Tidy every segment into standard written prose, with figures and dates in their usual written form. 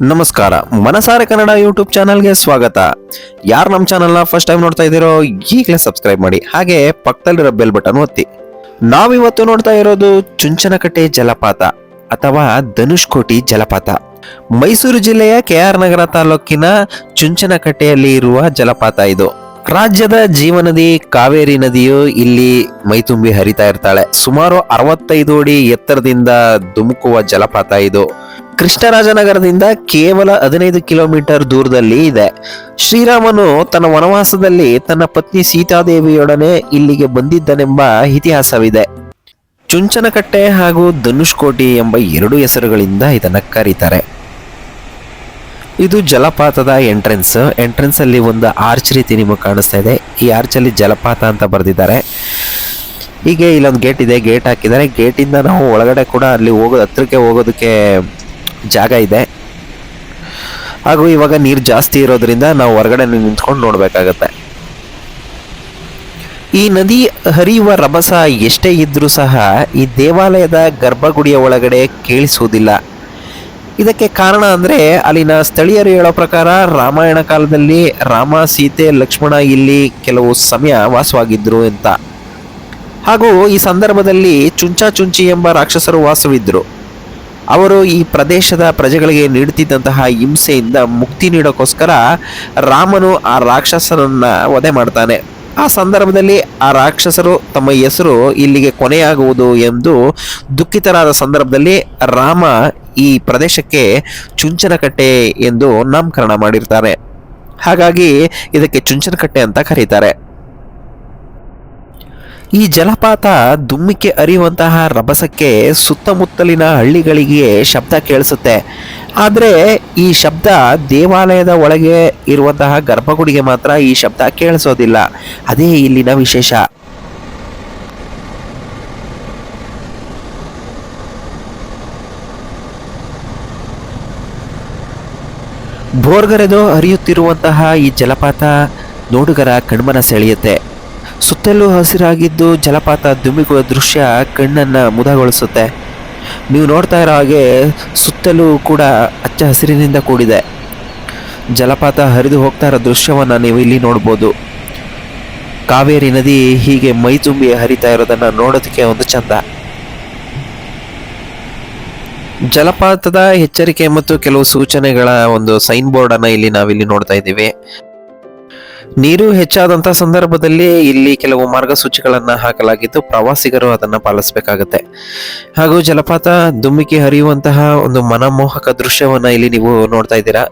ನಮಸ್ಕಾರ. ಮನಸಾರೆ ಕನ್ನಡ ಯೂಟ್ಯೂಬ್ ಚಾನಲ್ಗೆ ಸ್ವಾಗತ. ಯಾರು ನಮ್ಮ ಚಾನಲ್ನ ಫಸ್ಟ್ ಟೈಮ್ ನೋಡ್ತಾ ಇದ್ದೀರೋ ಈಗಲೇ ಸಬ್ಸ್ಕ್ರೈಬ್ ಮಾಡಿ, ಹಾಗೆ ಪಕ್ಕದಲ್ಲಿರೋ ಬೆಲ್ ಬಟನ್ ಒತ್ತಿ. ನಾವಿವತ್ತು ನೋಡ್ತಾ ಇರೋದು ಚುಂಚನಕಟ್ಟೆ ಜಲಪಾತ ಅಥವಾ ಧನುಷ್ಕೋಟಿ ಜಲಪಾತ. ಮೈಸೂರು ಜಿಲ್ಲೆಯ KR ನಗರ ತಾಲೂಕಿನ ಚುಂಚನಕಟ್ಟೆಯಲ್ಲಿ ಇರುವ ಜಲಪಾತ ಇದು. ರಾಜ್ಯದ ಜೀವನದಿ ಕಾವೇರಿ ನದಿಯು ಇಲ್ಲಿ ಮೈತುಂಬಿ ಹರಿತಾ ಇರ್ತಾಳೆ. ಸುಮಾರು 65 ಅಡಿ ಎತ್ತರದಿಂದ ಧುಮುಕುವ ಜಲಪಾತ ಇದು. ಕೃಷ್ಣರಾಜನಗರದಿಂದ ಕೇವಲ 15 ಕಿಲೋಮೀಟರ್ ದೂರದಲ್ಲಿ ಇದೆ. ಶ್ರೀರಾಮನು ತನ್ನ ವನವಾಸದಲ್ಲಿ ತನ್ನ ಪತ್ನಿ ಸೀತಾದೇವಿಯೊಡನೆ ಇಲ್ಲಿಗೆ ಬಂದಿದ್ದನೆಂಬ ಇತಿಹಾಸವಿದೆ. ಚುಂಚನಕಟ್ಟೆ ಹಾಗೂ ಧನುಷ್ಕೋಟಿ ಎಂಬ 2 ಹೆಸರುಗಳಿಂದ ಇದನ್ನ ಕರೀತಾರೆ. ಇದು ಜಲಪಾತದ ಎಂಟ್ರೆನ್ಸ್ ಅಲ್ಲಿ ಒಂದು ಆರ್ಚ್ ರೀತಿ ನಿಮಗೆ ಕಾಣಿಸ್ತಾ ಇದೆ. ಈ ಆರ್ಚ್ ಅಲ್ಲಿ ಜಲಪಾತ ಅಂತ ಬರೆದಿದ್ದಾರೆ. ಹೀಗೆ ಇಲ್ಲೊಂದು ಗೇಟ್ ಇದೆ, ಗೇಟ್ ಹಾಕಿದ್ದಾರೆ. ಗೇಟಿಂದ ನಾವು ಒಳಗಡೆ ಕೂಡ ಅಲ್ಲಿ ಹತ್ರಕ್ಕೆ ಹೋಗೋದಕ್ಕೆ ಜಾಗ ಇದೆ. ಹಾಗೂ ಇವಾಗ ನೀರು ಜಾಸ್ತಿ ಇರೋದ್ರಿಂದ ನಾವು ಹೊರಗಡೆ ನಿಂತ್ಕೊಂಡು ನೋಡ್ಬೇಕಾಗತ್ತೆ. ಈ ನದಿ ಹರಿಯುವ ರಭಸ ಎಷ್ಟೇ ಇದ್ರೂ ಸಹ ಈ ದೇವಾಲಯದ ಗರ್ಭಗುಡಿಯ ಒಳಗಡೆ ಕೇಳಿಸುವುದಿಲ್ಲ. ಇದಕ್ಕೆ ಕಾರಣ ಅಂದ್ರೆ ಅಲ್ಲಿನ ಸ್ಥಳೀಯರು ಹೇಳೋ ಪ್ರಕಾರ ರಾಮಾಯಣ ಕಾಲದಲ್ಲಿ ರಾಮ, ಸೀತೆ, ಲಕ್ಷ್ಮಣ ಇಲ್ಲಿ ಕೆಲವು ಸಮಯ ವಾಸವಾಗಿದ್ರು ಅಂತ. ಹಾಗೂ ಈ ಸಂದರ್ಭದಲ್ಲಿ ಚುಂಚಿ ಎಂಬ ರಾಕ್ಷಸರು ವಾಸವಿದ್ರು. ಅವರು ಈ ಪ್ರದೇಶದ ಪ್ರಜೆಗಳಿಗೆ ನೀಡುತ್ತಿದ್ದಂತಹ ಹಿಂಸೆಯಿಂದ ಮುಕ್ತಿ ನೀಡೋಕ್ಕೋಸ್ಕರ ರಾಮನು ಆ ರಾಕ್ಷಸರನ್ನ ವಧೆ ಮಾಡ್ತಾನೆ. ಆ ಸಂದರ್ಭದಲ್ಲಿ ಆ ರಾಕ್ಷಸರು ತಮ್ಮ ಹೆಸರು ಇಲ್ಲಿಗೆ ಕೊನೆಯಾಗುವುದು ಎಂದು ದುಃಖಿತರಾದ ಸಂದರ್ಭದಲ್ಲಿ ರಾಮ ಈ ಪ್ರದೇಶಕ್ಕೆ ಚುಂಚನಕಟ್ಟೆ ಎಂದು ನಾಮಕರಣ ಮಾಡಿರ್ತಾರೆ. ಹಾಗಾಗಿ ಇದಕ್ಕೆ ಚುಂಚನಕಟ್ಟೆ ಅಂತ ಕರೀತಾರೆ. ಈ ಜಲಪಾತ ಧುಮ್ಮಿಕೆ ಹರಿಯುವಂತಹ ರಭಸಕ್ಕೆ ಸುತ್ತಮುತ್ತಲಿನ ಹಳ್ಳಿಗಳಿಗೆ ಶಬ್ದ ಕೇಳಿಸುತ್ತೆ. ಆದರೆ ಈ ಶಬ್ದ ದೇವಾಲಯದ ಒಳಗೆ ಇರುವಂತಹ ಗರ್ಭಗುಡಿಗೆ ಮಾತ್ರ ಈ ಶಬ್ದ ಕೇಳಿಸೋದಿಲ್ಲ. ಅದೇ ಇಲ್ಲಿನ ವಿಶೇಷ. ಬೋರ್ಗರೆದು ಹರಿಯುತ್ತಿರುವಂತಹ ಈ ಜಲಪಾತ ನೋಡುಗರ ಕಣ್ಮನ ಸೆಳೆಯುತ್ತೆ. ಸುತ್ತಲೂ ಹಸಿರಾಗಿದ್ದು ಜಲಪಾತ ಧುಮ್ಮಿಕುವ ದೃಶ್ಯ ಕಣ್ಣನ್ನು ಮುದಗೊಳಿಸುತ್ತೆ. ನೀವು ನೋಡ್ತಾ ಇರೋ ಹಾಗೆ ಸುತ್ತಲೂ ಕೂಡ ಹಚ್ಚ ಹಸಿರಿನಿಂದ ಕೂಡಿದೆ. ಜಲಪಾತ ಹರಿದು ಹೋಗ್ತಾ ಇರೋ ದೃಶ್ಯವನ್ನು ನೀವು ಇಲ್ಲಿ ನೋಡ್ಬೋದು. ಕಾವೇರಿ ನದಿ ಹೀಗೆ ಮೈ ತುಂಬಿ ಹರಿತಾ ಇರೋದನ್ನ ನೋಡೋದಕ್ಕೆ ಒಂದು ಚಂದ. ಜಲಪಾತದ ಎಚ್ಚರಿಕೆ ಮತ್ತು ಕೆಲವು ಸೂಚನೆಗಳ ಒಂದು ಸೈನ್ ಬೋರ್ಡ್ ಅನ್ನ ಇಲ್ಲಿ ನಾವಿಲ್ಲಿ ನೋಡ್ತಾ ಇದ್ದೀವಿ. ನೀರು ಹೆಚ್ಚಾದಂತಹ ಸಂದರ್ಭದಲ್ಲಿ ಇಲ್ಲಿ ಕೆಲವು ಮಾರ್ಗಸೂಚಿಗಳನ್ನ ಹಾಕಲಾಗಿದ್ದು ಪ್ರವಾಸಿಗರು ಅದನ್ನ ಪಾಲಿಸಬೇಕಾಗತ್ತೆ. ಹಾಗೂ ಜಲಪಾತ ಧುಮ್ಮಿಕೆ ಹರಿಯುವಂತಹ ಒಂದು ಮನಮೋಹಕ ದೃಶ್ಯವನ್ನ ಇಲ್ಲಿ ನೀವು ನೋಡ್ತಾ ಇದ್ದೀರಾ.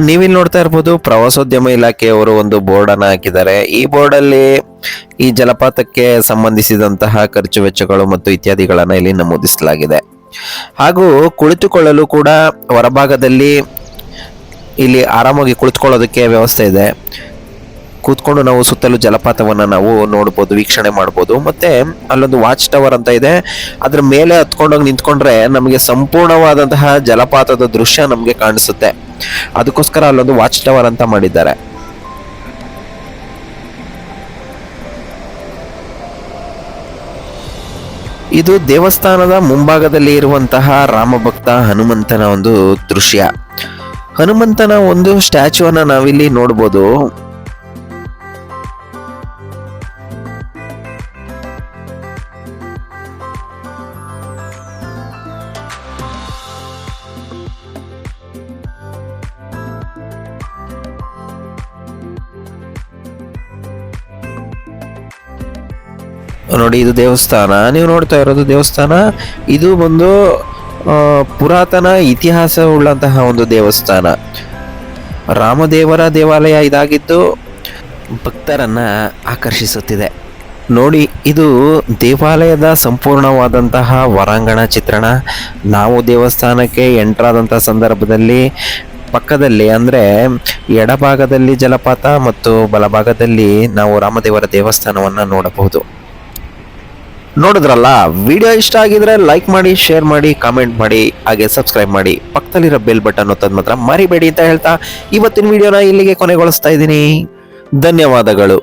ನೀವಿಲ್ಲಿ ನೋಡ್ತಾ ಇರ್ಬೋದು, ಪ್ರವಾಸೋದ್ಯಮ ಇಲಾಖೆಯವರು ಒಂದು ಬೋರ್ಡ್ ಅನ್ನ ಹಾಕಿದ್ದಾರೆ. ಈ ಬೋರ್ಡ್ ಅಲ್ಲಿ ಈ ಜಲಪಾತಕ್ಕೆ ಸಂಬಂಧಿಸಿದಂತಹ ಖರ್ಚು ವೆಚ್ಚಗಳು ಮತ್ತು ಇತ್ಯಾದಿಗಳನ್ನ ಇಲ್ಲಿ ನಮೂದಿಸಲಾಗಿದೆ. ಹಾಗೂ ಕುಳಿತುಕೊಳ್ಳಲು ಕೂಡ ಹೊರಭಾಗದಲ್ಲಿ ಇಲ್ಲಿ ಆರಾಮಾಗಿ ಕುಳಿತುಕೊಳ್ಳೋದಕ್ಕೆ ವ್ಯವಸ್ಥೆ ಇದೆ. ಕೂತ್ಕೊಂಡು ನಾವು ಸುತ್ತಲೂ ಜಲಪಾತವನ್ನ ನಾವು ನೋಡ್ಬೋದು, ವೀಕ್ಷಣೆ ಮಾಡ್ಬೋದು. ಮತ್ತೆ ಅಲ್ಲೊಂದು ವಾಚ್ ಟವರ್ ಅಂತ ಇದೆ. ಅದ್ರ ಮೇಲೆ ಹತ್ಕೊಂಡೋಗಿ ನಿಂತ್ಕೊಂಡ್ರೆ ನಮಗೆ ಸಂಪೂರ್ಣವಾದಂತಹ ಜಲಪಾತದ ದೃಶ್ಯ ನಮಗೆ ಕಾಣಿಸುತ್ತೆ. ಅದಕ್ಕೋಸ್ಕರ ಅಲ್ಲೊಂದು ವಾಚ್ ಟವರ್ ಅಂತ ಮಾಡಿದ್ದಾರೆ. ಇದು ದೇವಸ್ಥಾನದ ಮುಂಭಾಗದಲ್ಲಿ ಇರುವಂತಹ ರಾಮಭಕ್ತ ಹನುಮಂತನ ಒಂದು ದೃಶ್ಯ. ಹನುಮಂತನ ಒಂದು ಸ್ಟ್ಯಾಚ್ಯೂನ ನಾವಿಲ್ಲಿ ನೋಡ್ಬೋದು. ನೋಡಿ ಇದು ದೇವಸ್ಥಾನ, ನೀವು ನೋಡ್ತಾ ಇರೋದು ದೇವಸ್ಥಾನ. ಇದು ಒಂದು ಪುರಾತನ ಇತಿಹಾಸ ಉಳ್ಳಂತಹ ಒಂದು ದೇವಸ್ಥಾನ. ರಾಮದೇವರ ದೇವಾಲಯ ಇದಾಗಿದ್ದು ಭಕ್ತರನ್ನ ಆಕರ್ಷಿಸುತ್ತಿದೆ. ನೋಡಿ ಇದು ದೇವಾಲಯದ ಸಂಪೂರ್ಣವಾದಂತಹ ಹೊರಾಂಗಣ ಚಿತ್ರಣ. ನಾವು ದೇವಸ್ಥಾನಕ್ಕೆ ಎಂಟ್ರಾದಂತಹ ಸಂದರ್ಭದಲ್ಲಿ ಪಕ್ಕದಲ್ಲಿ ಅಂದರೆ ಎಡಭಾಗದಲ್ಲಿ ಜಲಪಾತ ಮತ್ತು ಬಲಭಾಗದಲ್ಲಿ ನಾವು ರಾಮದೇವರ ದೇವಸ್ಥಾನವನ್ನು ನೋಡಬಹುದು. ನೋಡಿದ್ರಲ್ಲ, ವಿಡಿಯೋ ಇಷ್ಟ ಆಗಿದ್ರೆ ಲೈಕ್ ಮಾಡಿ, ಶೇರ್ ಮಾಡಿ, ಕಾಮೆಂಟ್ ಮಾಡಿ, ಹಾಗೆ ಸಬ್ಸ್ಕ್ರೈಬ್ ಮಾಡಿ. ಪಕ್ಕದಲ್ಲಿರೋ ಬೆಲ್ ಬಟನ್ ಒತ್ತೋದು ಮಾತ್ರ ಮರಿಬೇಡಿ ಅಂತ ಹೇಳ್ತಾ ಇವತ್ತಿನ ವಿಡಿಯೋನ ಇಲ್ಲಿಗೆ ಕೊನೆಗೊಳಿಸ್ತಾ ಇದ್ದೀನಿ. ಧನ್ಯವಾದಗಳು.